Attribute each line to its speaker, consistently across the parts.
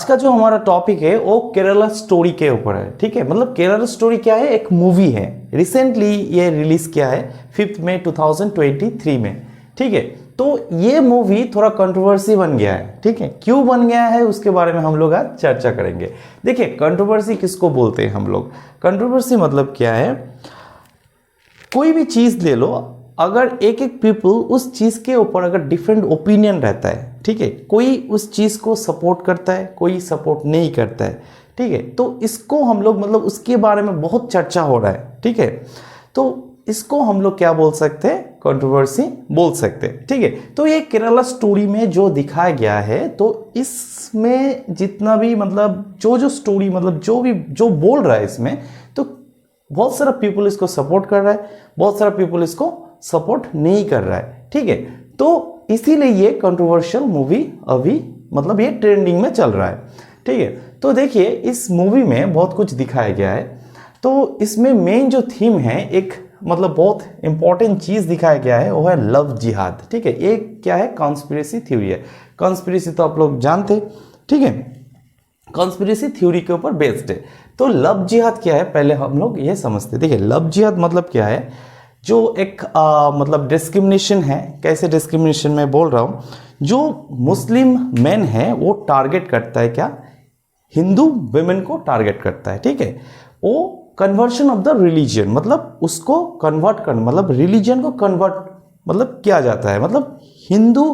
Speaker 1: आज का जो हमारा टॉपिक है वो केरला स्टोरी के ऊपर है। ठीक है, मतलब केरला स्टोरी क्या है, एक मूवी है, रिसेंटली ये रिलीज किया है 5 मई 2023 में। ठीक है, तो ये मूवी थोड़ा कंट्रोवर्सी बन गया है। ठीक है, क्यों बन गया है उसके बारे में हम लोग आज चर्चा करेंगे। देखिए, कंट्रोवर्सी किसको बोलते हैं हम लोग। कंट्रोवर्सी मतलब क्या है, कोई भी चीज़ ले लो, अगर एक एक पीपल उस चीज़ के ऊपर अगर डिफरेंट ओपिनियन रहता है, ठीक है, कोई उस चीज़ को सपोर्ट करता है, कोई सपोर्ट नहीं करता है। ठीक है, तो इसको हम लोग मतलब उसके बारे में बहुत चर्चा हो रहा है। ठीक है, तो इसको हम लोग क्या बोल सकते हैं, कंट्रोवर्सी बोल सकते हैं। ठीक है, तो ये केरला स्टोरी में जो दिखाया गया है, तो इसमें जितना भी मतलब जो स्टोरी मतलब जो बोल रहा है इसमें, तो बहुत सारा पीपल इसको सपोर्ट कर रहा है, बहुत सारा पीपल इसको सपोर्ट नहीं कर रहा है। ठीक है, तो इसीलिए ये कंट्रोवर्शियल मूवी अभी मतलब ये ट्रेंडिंग में चल रहा है। ठीक है, तो देखिए इस मूवी में बहुत कुछ दिखाया गया है। तो इसमें मेन जो थीम है, एक मतलब बहुत इंपॉर्टेंट चीज़ दिखाया गया है, वो है लव जिहाद। ठीक है, ये क्या है, कॉन्स्पिरेसी थ्योरी है। कॉन्स्पिरेसी तो आप लोग जानते। ठीक है, कॉन्स्पिरेसी थ्योरी के ऊपर बेस्ड है। तो लव जिहाद क्या है, पहले हम लोग ये समझते हैं। देखिए, लव जिहाद मतलब क्या है, जो एक मतलब डिस्क्रिमिनेशन है। कैसे डिस्क्रिमिनेशन में बोल रहा हूँ, जो मुस्लिम मैन है वो टारगेट करता है क्या, हिंदू वुमेन को टारगेट करता है। ठीक है, वो कन्वर्शन ऑफ द रिलीजन, मतलब उसको कन्वर्ट कर मतलब रिलीजन को कन्वर्ट मतलब किया जाता है, मतलब हिंदू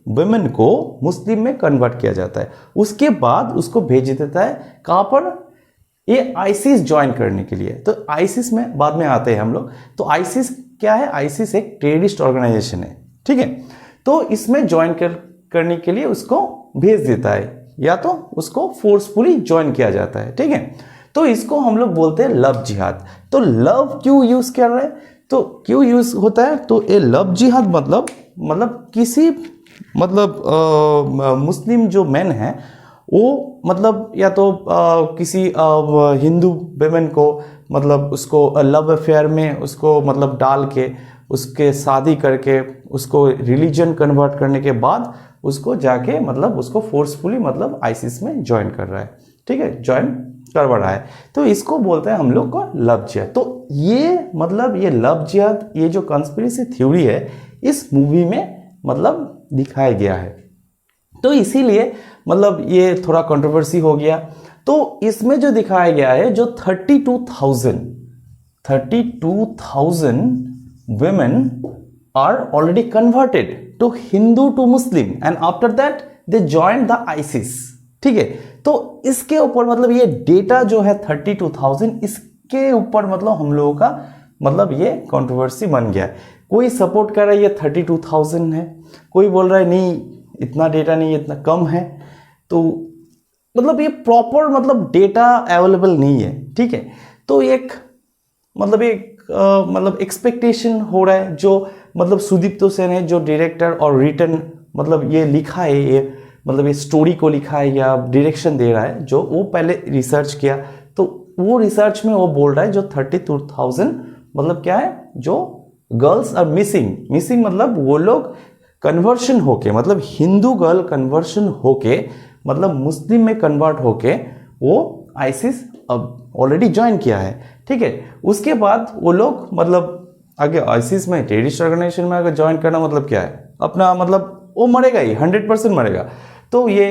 Speaker 1: वुमेन को मुस्लिम में कन्वर्ट किया जाता है। उसके बाद उसको भेज देता है कहाँ पर, ये आईसिस ज्वाइन करने के लिए। तो आईसिस में बाद में आते हैं हम लोग। तो आईसिस क्या है, आईसिस एक टेररिस्ट ऑर्गेनाइजेशन है। ठीक है, तो इसमें ज्वाइन करने के लिए उसको भेज देता है, या तो उसको फोर्सफुली ज्वाइन किया जाता है। ठीक है, तो इसको हम लोग बोलते हैं लव जिहाद। तो लव क्यों यूज कर रहे हैं, तो क्यों यूज होता है, तो ये लव जिहाद मतलब किसी मतलब मुस्लिम जो मैन है वो मतलब या तो किसी हिंदू वेमेन को मतलब उसको लव अफेयर में उसको मतलब डाल के उसके शादी करके उसको रिलीजन कन्वर्ट करने के बाद उसको जाके मतलब उसको फोर्सफुली मतलब आईसिस में ज्वाइन कर रहा है। ठीक है, ज्वाइन करवा रहा है, तो इसको बोलते हैं हम लोग को लव जिहाद। तो ये मतलब ये लव जिहाद, ये जो कंस्पिरेसी थ्योरी है, इस मूवी में मतलब दिखाया गया है। तो इसीलिए मतलब ये थोड़ा कंट्रोवर्सी हो गया। तो इसमें जो दिखाया गया है, जो 32,000 women are already converted to Hindu to Muslim and after that they joined the ISIS। ठीक है, तो इसके ऊपर मतलब ये डेटा जो है 32,000, इसके ऊपर मतलब हम लोगों का मतलब ये कंट्रोवर्सी बन गया है। कोई सपोर्ट कर रहा है ये 32,000 है, कोई बोल रहा है नहीं इतना डेटा नहीं, इतना कम है। तो मतलब ये प्रॉपर मतलब डेटा अवेलेबल नहीं है। ठीक है, तो एक मतलब एक्सपेक्टेशन हो रहा है, जो मतलब सुदीप्तो सेन है जो डायरेक्टर और रिटर्न मतलब ये लिखा है, ये मतलब ये स्टोरी को लिखा है या डायरेक्शन दे रहा है, जो वो पहले रिसर्च किया। तो वो रिसर्च में वो बोल रहा है जो 32,000 मतलब क्या है, जो गर्ल्स आर मिसिंग मतलब वो लोग कन्वर्शन होके मतलब हिंदू गर्ल कन्वर्शन होके मतलब मुस्लिम में कन्वर्ट होके वो आईसिस अब ऑलरेडी ज्वाइन किया है। ठीक है, उसके बाद वो लोग मतलब आगे आईसिस में टेररिस्ट ऑर्गेनाइजेशन में अगर ज्वाइन करना मतलब क्या है, अपना मतलब वो मरेगा ही, 100% मरेगा। तो ये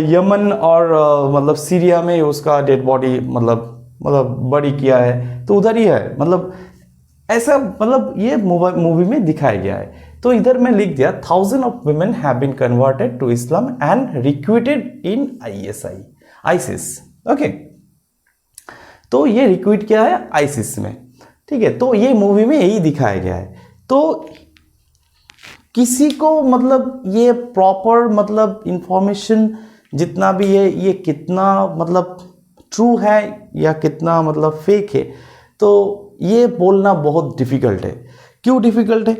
Speaker 1: यमन और मतलब सीरिया में उसका डेड बॉडी मतलब बड़ी किया है, तो उधर ही है मतलब ऐसा मतलब ये मूवी में दिखाया गया है। तो इधर मैं लिख दिया 1000 of women have been converted to Islam and recruited in ISIS। Okay, तो ये रिक्रूट किया है आईसिस में। ठीक है, तो ये मूवी में यही दिखाया गया है। तो किसी को मतलब ये प्रॉपर मतलब इंफॉर्मेशन जितना भी है, ये कितना मतलब ट्रू है या कितना मतलब फेक है, तो ये बोलना बहुत डिफिकल्ट है। क्यों डिफिकल्ट है,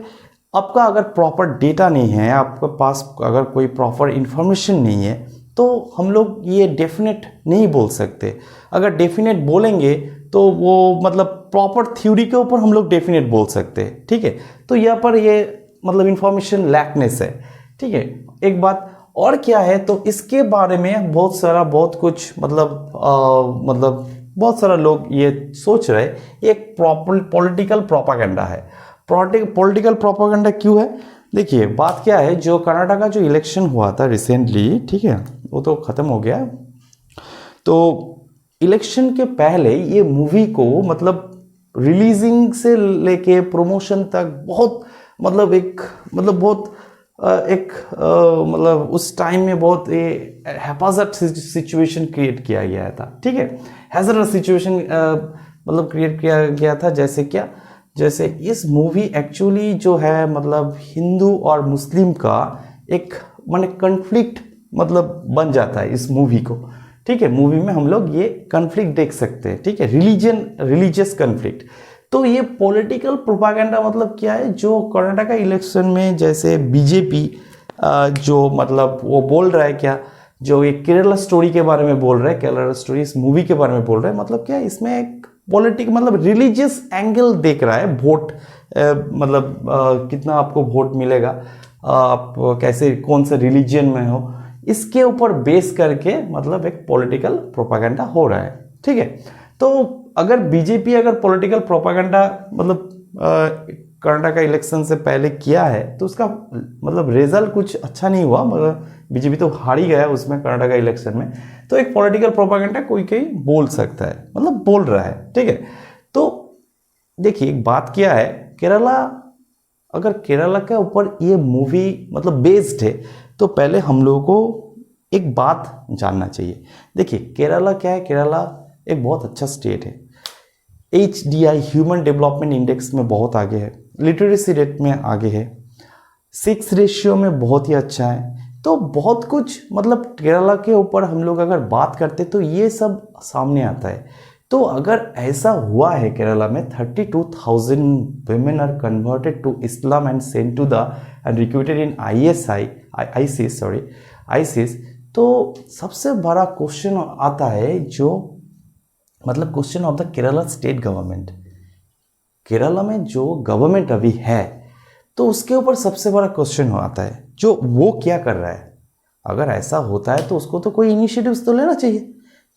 Speaker 1: आपका अगर प्रॉपर डेटा नहीं है, आपके पास अगर कोई प्रॉपर इंफॉर्मेशन नहीं है, तो हम लोग ये डेफिनेट नहीं बोल सकते। अगर डेफिनेट बोलेंगे तो वो मतलब प्रॉपर थ्योरी के ऊपर हम लोग डेफिनेट बोल सकते हैं। ठीक है, तो यहाँ पर ये मतलब इंफॉर्मेशन लैकनेस है। ठीक है, एक बात। और क्या है, तो इसके बारे में बहुत सारा बहुत कुछ मतलब बहुत सारा लोग ये सोच रहे ये एक पॉलिटिकल प्रोपागेंडा है। पॉलिटिकल प्रोपागेंडा क्यों है? देखिए बात क्या है, जो कर्नाटक का जो इलेक्शन हुआ था रिसेंटली, ठीक है, वो तो खत्म हो गया। तो इलेक्शन के पहले ये मूवी को मतलब रिलीजिंग से लेके प्रमोशन तक बहुत मतलब मतलब उस टाइम में बहुत हैपाजर्ड सिचुएशन क्रिएट किया गया था, ठीक है। हैजर्ड सिचुएशन मतलब क्रिएट किया गया था। जैसे क्या, जैसे इस मूवी एक्चुअली जो है मतलब हिंदू और मुस्लिम का एक माने कन्फ्लिक्ट मतलब बन जाता है इस मूवी को, ठीक है। मूवी में हम लोग ये कन्फ्लिक्ट देख सकते हैं, ठीक है, रिलीजियस कन्फ्लिक्ट। तो ये पॉलिटिकल प्रोपागेंडा मतलब क्या है, जो कर्नाटक इलेक्शन में जैसे बीजेपी जो मतलब वो बोल रहा है क्या, जो ये केरला स्टोरी के बारे में बोल रहा है, केरला स्टोरी इस मूवी के बारे में बोल रहा है, मतलब क्या इसमें एक मतलब रिलीजियस एंगल देख रहा है। वोट कितना आपको वोट मिलेगा, आप कैसे कौन से रिलीजन में हो, इसके ऊपर बेस करके मतलब एक पॉलिटिकल प्रोपागेंडा हो रहा है, ठीक है। तो अगर बीजेपी अगर पॉलिटिकल प्रोपागेंडा मतलब कर्नाटक का इलेक्शन से पहले किया है तो उसका मतलब रिजल्ट कुछ अच्छा नहीं हुआ, मतलब बीजेपी तो हार ही गया उसमें कर्नाटक का इलेक्शन में। तो एक पॉलिटिकल प्रोपागेंडा कोई बोल सकता है, मतलब बोल रहा है, ठीक है। तो देखिए एक बात क्या है, केरला, अगर केरला के ऊपर ये मूवी मतलब बेस्ड है तो पहले हम लोगों को एक बात जानना चाहिए। देखिए केरला क्या है, केरला एक बहुत अच्छा स्टेट है। HDI ह्यूमन डेवलपमेंट इंडेक्स में बहुत आगे है, लिटरेसी रेट में आगे है, 6 रेशियो में बहुत ही अच्छा है। तो बहुत कुछ मतलब केरला के ऊपर हम लोग अगर बात करते तो ये सब सामने आता है। तो अगर ऐसा हुआ है केरला में 32,000 women are converted to Islam and sent to the and recruited in ISIS, तो सबसे बड़ा क्वेश्चन आता है जो मतलब question of the Kerala state government. Kerala में जो गवर्नमेंट अभी है तो उसके ऊपर सबसे बड़ा क्वेश्चन आता है जो वो क्या कर रहा है। अगर ऐसा होता है तो उसको तो कोई इनिशिएटिव्स तो लेना चाहिए।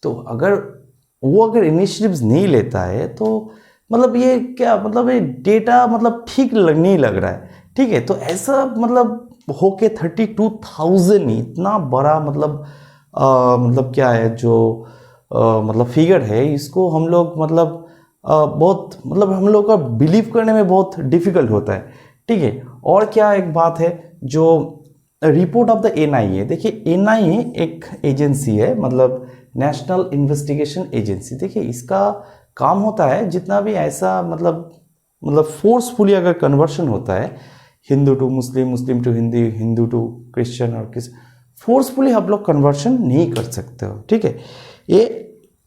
Speaker 1: तो अगर इनिशिएटिव्स नहीं लेता है तो मतलब ये क्या मतलब ये डेटा मतलब ठीक नहीं लग रहा है, ठीक है। तो ऐसा मतलब होके 32,000 इतना बड़ा मतलब क्या है जो मतलब फिगर है, इसको हम लोग मतलब बहुत मतलब हम लोग का बिलीव करने में बहुत डिफिकल्ट होता है, ठीक है। और क्या एक बात है जो रिपोर्ट ऑफ द NIA, देखिए NIA एक एजेंसी है, मतलब नेशनल इन्वेस्टिगेशन एजेंसी। देखिए इसका काम होता है जितना भी ऐसा मतलब फोर्सफुली अगर कन्वर्शन होता है Hindu to Muslim, Muslim to Hindi, Hindu to Christian और किस फोर्सफुली आप लोग कन्वर्शन नहीं कर सकते हो, ठीक है। ये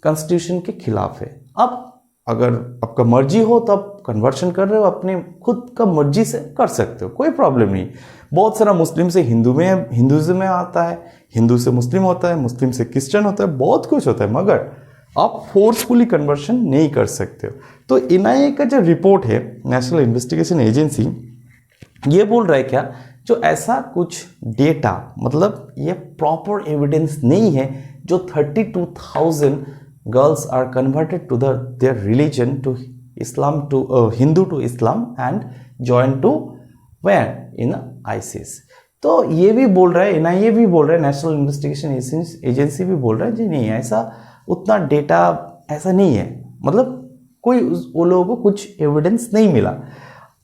Speaker 1: कॉन्स्टिट्यूशन के खिलाफ है। अब अगर आपका मर्जी हो तो आप कन्वर्शन कर रहे हो, अपने खुद का मर्जी से कर सकते हो, कोई प्रॉब्लम नहीं। बहुत सारा मुस्लिम से हिंदुइज्म में आता है, हिंदू से मुस्लिम होता है, मुस्लिम से क्रिश्चियन होता है, बहुत कुछ होता है, मगर आप फोर्सफुली कन्वर्शन नहीं कर सकते हो। तो NIA का जो रिपोर्ट है, नेशनल इन्वेस्टिगेशन एजेंसी, ये बोल रहा है क्या, जो ऐसा कुछ डेटा मतलब ये प्रॉपर एविडेंस नहीं है जो 32,000 girls are converted to their religion to Islam to Hindu to Islam and join to where in ISIS। तो ये भी बोल रहा है, NIA भी बोल रहा है, नेशनल इन्वेस्टिगेशन एजेंसी भी बोल रहा है जी नहीं, ऐसा उतना डेटा ऐसा नहीं है, मतलब कोई वो लोगों को कुछ एविडेंस नहीं मिला।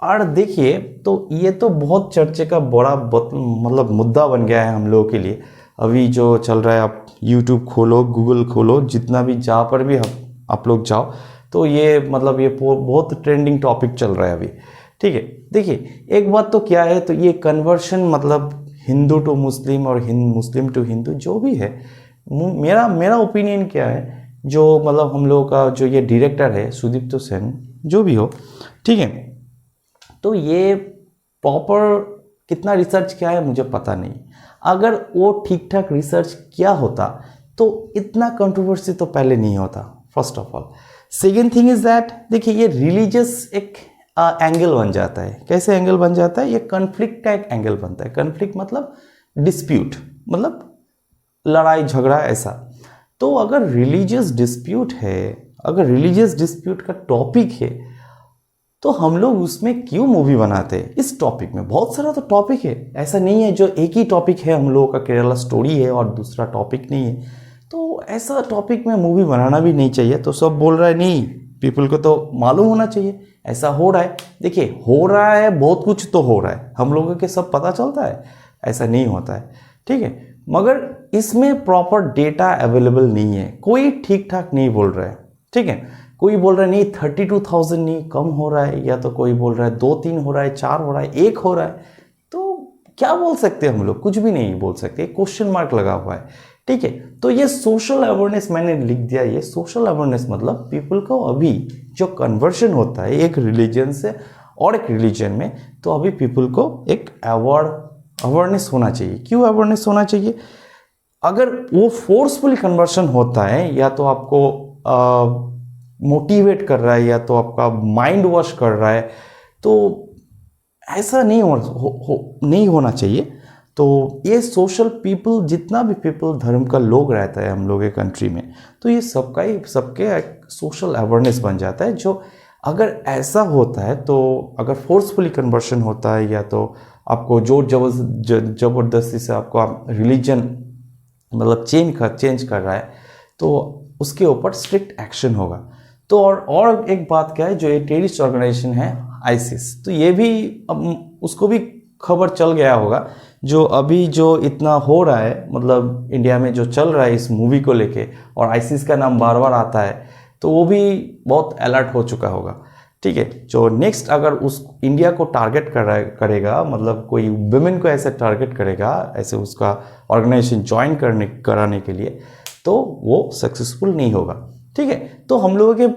Speaker 1: और देखिए तो ये तो बहुत चर्चे का बड़ा मतलब मुद्दा बन गया है हम लोगों के लिए। अभी जो चल रहा है, आप YouTube खोलो, गूगल खोलो, जितना भी जहाँ पर भी आप लोग जाओ तो ये मतलब ये बहुत ट्रेंडिंग टॉपिक चल रहा है अभी, ठीक है। देखिए एक बात तो क्या है, तो ये कन्वर्शन मतलब हिंदू टू मुस्लिम और मुस्लिम टू हिंदू जो भी है, मेरा ओपिनियन क्या है, जो मतलब हम लोगों का जो ये डायरेक्टर है सुदीप्तो सेन जो भी हो, ठीक है, तो ये प्रॉपर कितना रिसर्च किया है मुझे पता नहीं। अगर वो ठीक ठाक रिसर्च किया होता तो इतना कंट्रोवर्सी तो पहले नहीं होता, first of all. Second thing is that देखिए ये रिलीजियस एक एंगल बन जाता है। कैसे एंगल बन जाता है, ये कन्फ्लिक्ट का एक एंगल बनता है। कन्फ्लिक्ट मतलब डिस्प्यूट, मतलब लड़ाई झगड़ा ऐसा। तो अगर रिलीजियस डिस्प्यूट है, अगर रिलीजियस डिस्प्यूट का टॉपिक है, तो हम लोग उसमें क्यों मूवी बनाते हैं? इस टॉपिक में बहुत सारा तो टॉपिक है, ऐसा नहीं है जो एक ही टॉपिक है हम लोगों का केरला स्टोरी है और दूसरा टॉपिक नहीं है। तो ऐसा टॉपिक में मूवी बनाना भी नहीं चाहिए। तो सब बोल रहा है नहीं, पीपल को तो मालूम होना चाहिए ऐसा हो रहा है। देखिए हो रहा है, बहुत कुछ तो हो रहा है, हम लोगों के सब पता चलता है, ऐसा नहीं होता है, ठीक है। मगर इसमें प्रॉपर डेटा अवेलेबल नहीं है, कोई ठीक ठाक नहीं बोल रहा है, ठीक है। कोई बोल रहा है नहीं 32,000 नहीं कम हो रहा है, या तो कोई बोल रहा है 2-3 हो रहा है, 4 हो रहा है, 1 हो रहा है। तो क्या बोल सकते हैं हम लोग? कुछ भी नहीं बोल सकते, क्वेश्चन मार्क लगा हुआ है, ठीक है। तो ये सोशल अवेयरनेस मैंने लिख दिया। ये सोशल अवेयरनेस मतलब पीपल को अभी जो कन्वर्शन होता है एक रिलीजन से और एक रिलीजन में, तो अभी पीपल को एक अवेयरनेस होना चाहिए। क्यों अवेयरनेस होना चाहिए? अगर वो फोर्सफुली कन्वर्शन होता है, या तो आपको मोटिवेट कर रहा है, या तो आपका माइंड वॉश कर रहा है, तो ऐसा नहीं होना चाहिए। तो ये सोशल पीपल, जितना भी पीपल धर्म का लोग रहता है हम लोग के कंट्री में, तो ये सबके एक सोशल अवेयरनेस बन जाता है। जो अगर ऐसा होता है, तो अगर फोर्सफुली कन्वर्शन होता है, या तो आपको जोर जबरदस्ती से आपको रिलीजन मतलब चेंज कर रहा है, तो उसके ऊपर स्ट्रिक्ट एक्शन होगा। तो और एक बात क्या है, जो ये टेररिस्ट ऑर्गेनाइजेशन है आईसिस, तो ये भी अब उसको भी खबर चल गया होगा। जो अभी जो इतना हो रहा है, मतलब इंडिया में जो चल रहा है इस मूवी को लेके, और आईसिस का नाम बार बार आता है, तो वो भी बहुत अलर्ट हो चुका होगा, ठीक है। जो नेक्स्ट अगर उस इंडिया को टारगेट करेगा, मतलब कोई वुमेन को ऐसे टारगेट करेगा, ऐसे उसका ऑर्गेनाइजेशन ज्वाइन कराने के लिए, तो वो सक्सेसफुल नहीं होगा, ठीक है। तो हम लोगों के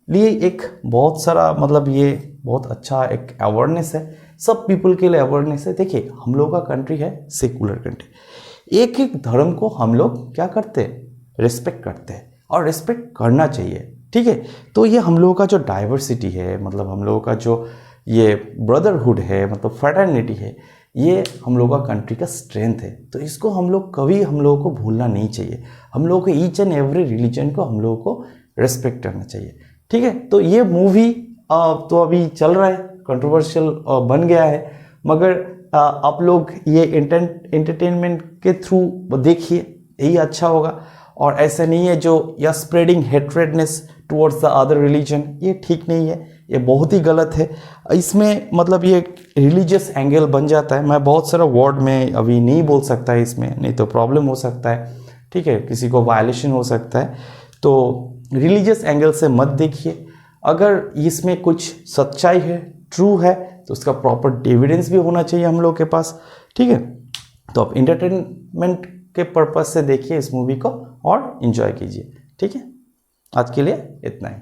Speaker 1: लिए एक बहुत सारा, मतलब ये बहुत अच्छा एक अवेयरनेस है, सब पीपल के लिए अवेयरनेस है। देखिए हम लोग का कंट्री है सेकुलर कंट्री, एक एक धर्म को हम लोग क्या करते हैं, रिस्पेक्ट करते हैं, और रिस्पेक्ट करना चाहिए, ठीक है। तो ये हम लोगों का जो डाइवर्सिटी है, मतलब हम लोगों का जो ये ब्रदरहुड है, मतलब फ्रेटर्निटी है, ये हम लोगों का कंट्री का स्ट्रेंथ है। तो इसको हम लोग कभी हम लोगों को भूलना नहीं चाहिए। हम लोगों को ईच एंड एवरी रिलीजन को हम लोगों को रिस्पेक्ट करना चाहिए, ठीक है। तो ये मूवी तो अभी चल रहा है, कंट्रोवर्शियल बन गया है, मगर आप लोग ये एंटरटेनमेंट के थ्रू देखिए, यही अच्छा होगा। और ऐसा नहीं है जो या spreading hatredness towards the other religion, ये ठीक नहीं है, ये बहुत ही गलत है। इसमें मतलब ये रिलीजियस एंगल बन जाता है। मैं बहुत सारा वर्ड में अभी नहीं बोल सकता है इसमें, नहीं तो प्रॉब्लम हो सकता है, ठीक है, किसी को वायलेशन हो सकता है। तो रिलीजियस एंगल से मत देखिए। अगर इसमें कुछ सच्चाई है, ट्रू है, तो उसका प्रॉपर एविडेंस भी होना चाहिए हम लोग के पास, ठीक है। तो आप इंटरटेनमेंट के पर्पज से देखिए इस मूवी को और एंजॉय कीजिए, ठीक है। आज के लिए इतना ही।